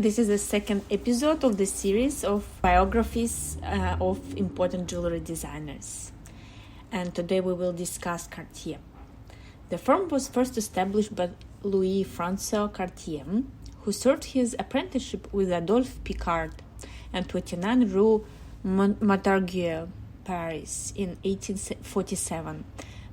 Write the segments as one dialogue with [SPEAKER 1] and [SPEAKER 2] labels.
[SPEAKER 1] This is the second episode of the series of biographies of important jewelry designers. And today we will discuss Cartier. The firm was first established by Louis-François Cartier, who served his apprenticeship with Adolphe Picard and 29 Rue Montorgueil, Paris, in 1847.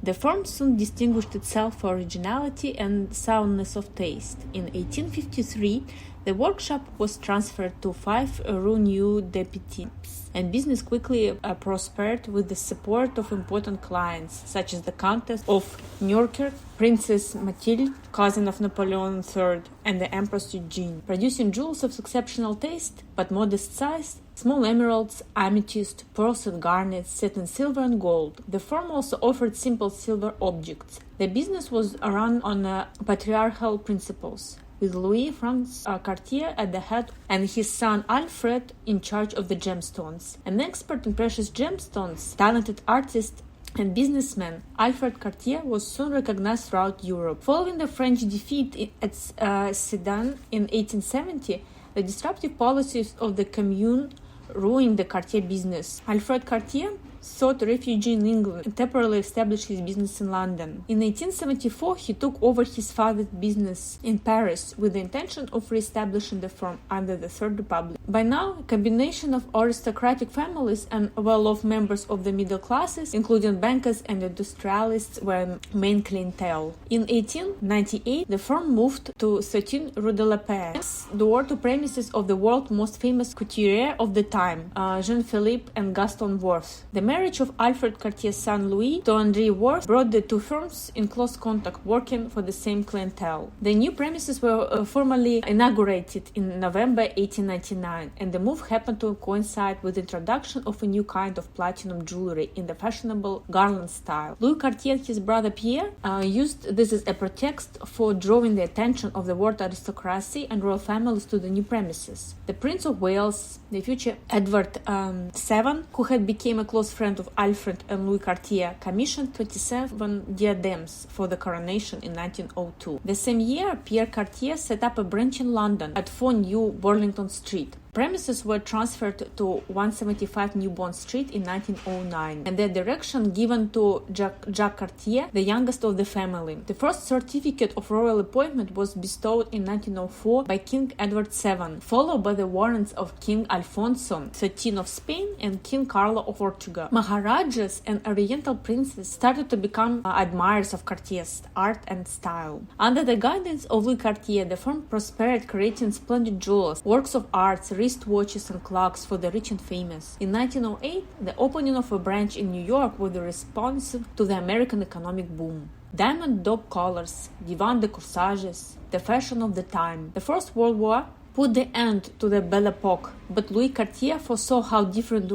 [SPEAKER 1] The firm soon distinguished itself for originality and soundness of taste. In 1853, the workshop was transferred to 5 Rue New Député, and business quickly prospered with the support of important clients, such as the Countess of Nuremberg, Princess Mathilde, cousin of Napoleon III, and the Empress Eugenie, producing jewels of exceptional taste but modest size, small emeralds, amethyst, pearls and garnets set in silver and gold. The firm also offered simple silver objects. The business was run on patriarchal principles, with Louis-François Cartier at the head and his son Alfred in charge of the gemstones. An expert in precious gemstones, talented artist and businessman, Alfred Cartier was soon recognized throughout Europe. Following the French defeat at Sedan in 1870, the disruptive policies of the Commune ruined the Cartier business. Alfred Cartier sought refuge in England and temporarily established his business in London. In 1874, he took over his father's business in Paris with the intention of re-establishing the firm under the Third Republic. By now, a combination of aristocratic families and well-off members of the middle classes, including bankers and industrialists, were main clientele. In 1898, the firm moved to 13 Rue de la Paix, the to premises of the world's most famous couturier of the time, Jean-Philippe and Gaston Worth. The marriage of Alfred Cartier's son Louis to Henri Worth brought the two firms in close contact, working for the same clientele. The new premises were formally inaugurated in November 1899, and the move happened to coincide with the introduction of a new kind of platinum jewelry in the fashionable garland style. Louis Cartier and his brother Pierre used this as a pretext for drawing the attention of the world aristocracy and royal families to the new premises. The Prince of Wales, the future Edward VII, who had become a close friend of Alfred and Louis Cartier, commissioned 27 diadems for the coronation in 1902. The same year, Pierre Cartier set up a branch in London at 4 New Burlington Street. Premises were transferred to 175 New Bond Street in 1909, and their direction given to Jacques Cartier, the youngest of the family. The first certificate of royal appointment was bestowed in 1904 by King Edward VII, followed by the warrants of King Alfonso XIII of Spain and King Carlo of Portugal. Maharajas and Oriental princes started to become admirers of Cartier's art and style. Under the guidance of Louis Cartier, the firm prospered, creating splendid jewels, works of art, wristwatches and clocks for the rich and famous. In 1908, the opening of a branch in New York was responsive to the American economic boom. Diamond dog collars, divan de corsages, the fashion of the time. The First World War put the end to the Belle Epoque, but Louis Cartier foresaw how different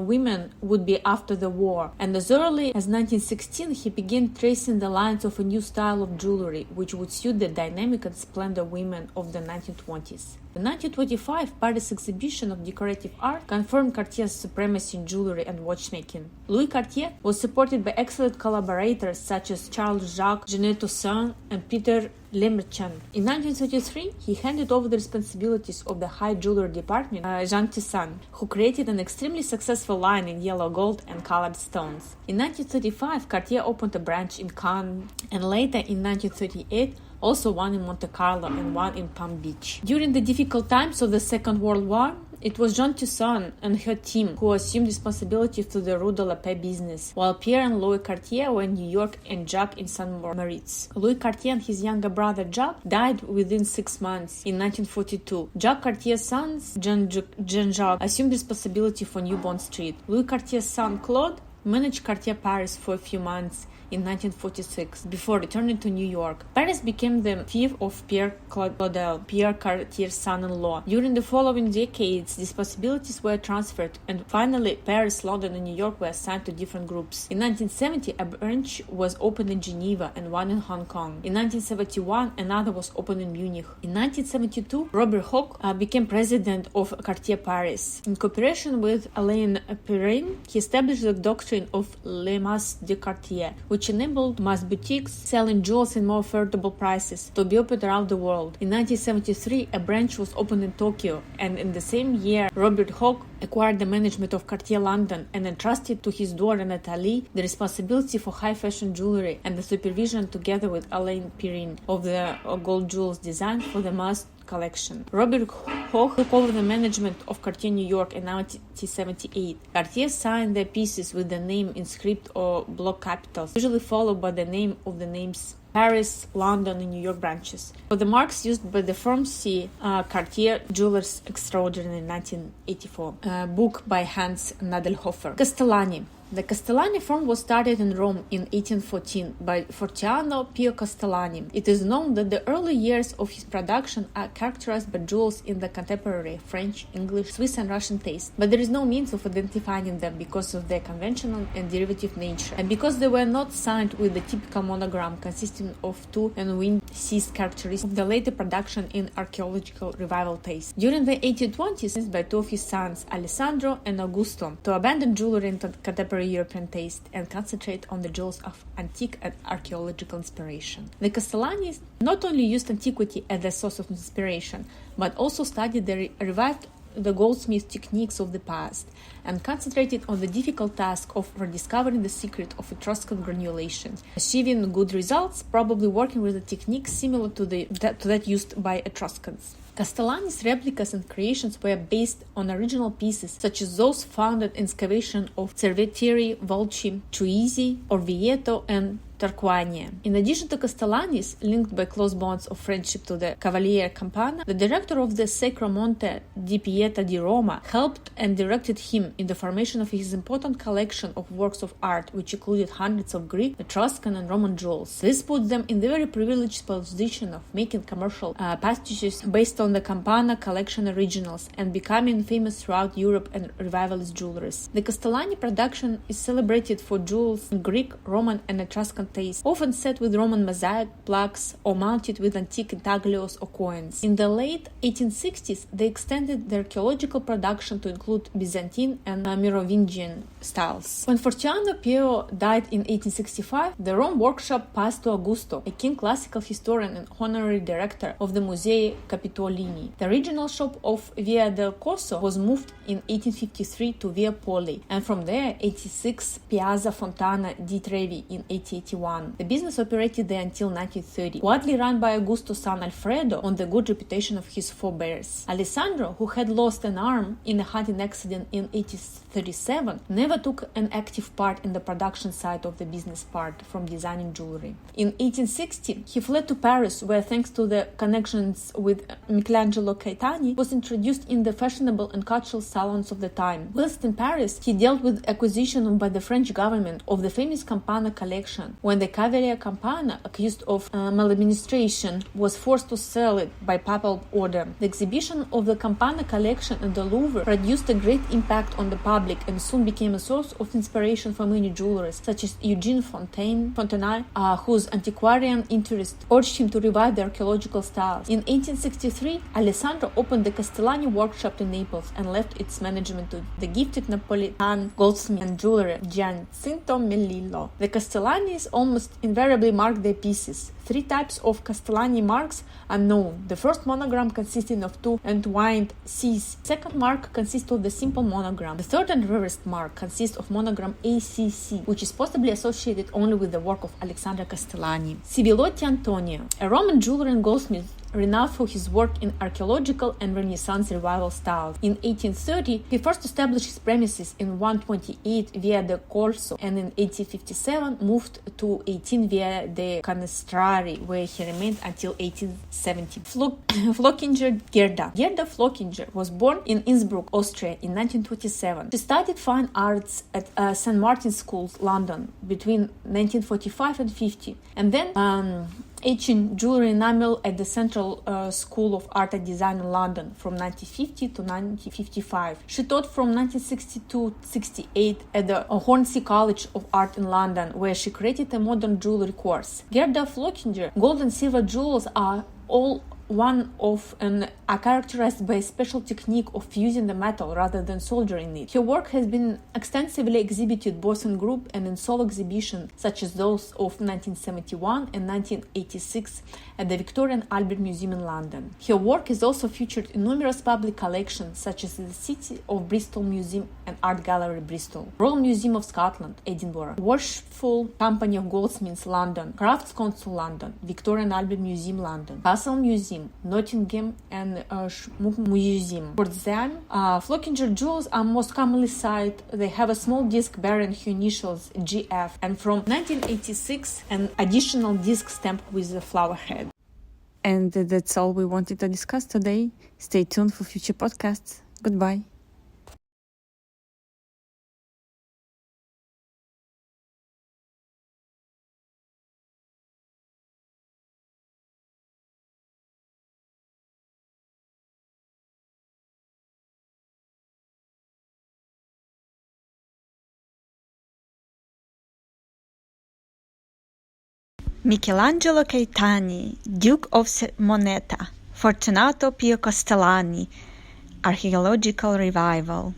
[SPEAKER 1] women would be after the war, and as early as 1916 he began tracing the lines of a new style of jewelry which would suit the dynamic and splendid women of the 1920s. The 1925 Paris exhibition of decorative art confirmed Cartier's supremacy in jewelry and watchmaking. Louis Cartier was supported by excellent collaborators such as Charles Jacques, Jeanne Toussaint, and Peter Lemerchant. In 1933, he handed over the responsibilities of the high jewelry department Jean Toussaint, who created an extremely successful line in yellow gold and colored stones. In 1935, Cartier opened a branch in Cannes, and later in 1938, also one in Monte Carlo and one in Palm Beach. During the difficult times of the Second World War, it was Jeanne Toussaint and her team who assumed responsibility for the Rue de la Paix business, while Pierre and Louis Cartier were in New York and Jacques in St. Moritz. Louis Cartier and his younger brother Jacques died within 6 months in 1942. Jacques Cartier's son, Jean-Jacques, assumed responsibility for New Bond Street. Louis Cartier's son Claude managed Cartier Paris for a few months in 1946 before returning to New York. Paris became the fief of Pierre Claudel, Pierre Cartier's son-in-law. During the following decades, responsibilities were transferred, and finally Paris, London, and New York were assigned to different groups. In 1970, a branch was opened in Geneva and one in Hong Kong. In 1971, another was opened in Munich. In 1972, Robert Hooke became president of Cartier Paris. In cooperation with Alain Perrin, he established the doctrine of Les Mas de Cartier, which which enabled mass boutiques selling jewels in more affordable prices to be opened around the world. In 1973, a branch was opened in Tokyo, and in the same year, Robert Hawke acquired the management of Cartier London and entrusted to his daughter Nathalie the responsibility for high fashion jewelry and the supervision, together with Alain Perrin, of the gold jewels designed for the mass collection. Robert Hawke took over the management of Cartier New York in 1978. Cartier signed their pieces with the name in script or block capitals, usually followed by the name of the names Paris, London, and New York branches. For the marks used by the firm, see Cartier Jewelers Extraordinary in 1984, book by Hans Nadelhofer. Castellani. The Castellani firm was started in Rome in 1814 by Fortiano Pio Castellani. It is known that the early years of his production are characterized by jewels in the contemporary French, English, Swiss, and Russian taste, but there is no means of identifying them because of their conventional and derivative nature, and because they were not signed with the typical monogram consisting of two and wind seized characteristics of the later production in archaeological revival taste. During the 1820s, by two of his sons, Alessandro and Augusto, to abandon jewelry in contemporary European taste and concentrate on the jewels of antique and archaeological inspiration. The Castellanis not only used antiquity as their source of inspiration, but also studied revived the goldsmith techniques of the past and concentrated on the difficult task of rediscovering the secret of Etruscan granulation, achieving good results, probably working with a technique similar to that used by Etruscans. Castellani's replicas and creations were based on original pieces such as those found in excavation of Cerveteri, Volci, Chuisi, Orvieto, and Tarquania. In addition to Castellani's, linked by close bonds of friendship to the Cavaliere Campana, the director of the Sacro Monte di Pieta di Roma helped and directed him in the formation of his important collection of works of art, which included hundreds of Greek, Etruscan, and Roman jewels. This puts them in the very privileged position of making commercial pastiches based on the Campana collection originals and becoming famous throughout Europe and revivalist jewelers. The Castellani production is celebrated for jewels in Greek, Roman, and Etruscan taste, often set with Roman mosaic plaques or mounted with antique intaglios or coins. In the late 1860s, they extended their archaeological production to include Byzantine and Merovingian styles. When Fortiano Pio died in 1865, the Rome workshop passed to Augusto, a keen classical historian and honorary director of the Musei Capitolini. The original shop of Via del Corso was moved in 1853 to Via Poli, and from there 86 Piazza Fontana di Trevi in 1881. The business operated there until 1930, quietly run by Augusto's son Alfredo on the good reputation of his forebears. Alessandro, who had lost an arm in a hunting accident in 1837, never took an active part in the production side of the business part from designing jewelry. In 1860, he fled to Paris, where, thanks to the connections with Michelangelo Caetani, was introduced in the fashionable and cultural salons of the time. Whilst in Paris, he dealt with acquisition by the French government of the famous Campana collection, when the Cavaliere Campana, accused of maladministration, was forced to sell it by papal order. The exhibition of the Campana collection in the Louvre produced a great impact on the public and soon became a source of inspiration for many jewelers, such as Eugene Fontenay, whose antiquarian interest urged him to revive the archaeological styles. In 1863, Alessandro opened the Castellani workshop in Naples and left its management to the gifted Napolitan goldsmith and jeweler Giacinto Melillo. The Castellanis almost invariably mark their pieces. Three types of Castellani marks are known. The first monogram consisting of two entwined C's. The second mark consists of the simple monogram. The third and rarest mark consists of monogram ACC, which is possibly associated only with the work of Alessandro Castellani. Civilotti Antonio, a Roman jeweler and goldsmith renowned for his work in archaeological and Renaissance revival styles. In 1830, he first established his premises in 128 Via del Corso, and in 1857 moved to 18 Via de Canestrari, where he remained until 1870. Flockinger Gerda. Gerda Flockinger was born in Innsbruck, Austria in 1927. She studied fine arts at St. Martin's School, London, between 1945 and 50, and then etching jewelry enamel at the Central School of Art and Design in London from 1950 to 1955. She taught from 1962-68 at the Hornsey College of Art in London, where she created a modern jewelry course. Gerda Flockinger gold and silver jewels are all are characterized by a special technique of fusing the metal rather than soldering it. Her work has been extensively exhibited both in group and in solo exhibitions, such as those of 1971 and 1986 at the Victoria and Albert Museum in London. Her work is also featured in numerous public collections, such as the City of Bristol Museum and Art Gallery, Bristol, Royal Museum of Scotland, Edinburgh, Worshipful Company of Goldsmiths, London, Crafts Council, London, Victoria and Albert Museum, London, Castle Museum, Nottingham, and Schmuck Museum. For them, Flockinger jewels are most commonly cited. They have a small disc bearing her initials GF, and from 1986, an additional disc stamp with a flower head. And that's all we wanted to discuss today. Stay tuned for future podcasts. Goodbye.
[SPEAKER 2] Michelangelo Caetani, Duke of Moneta, Fortunato Pio Castellani, Archaeological Revival.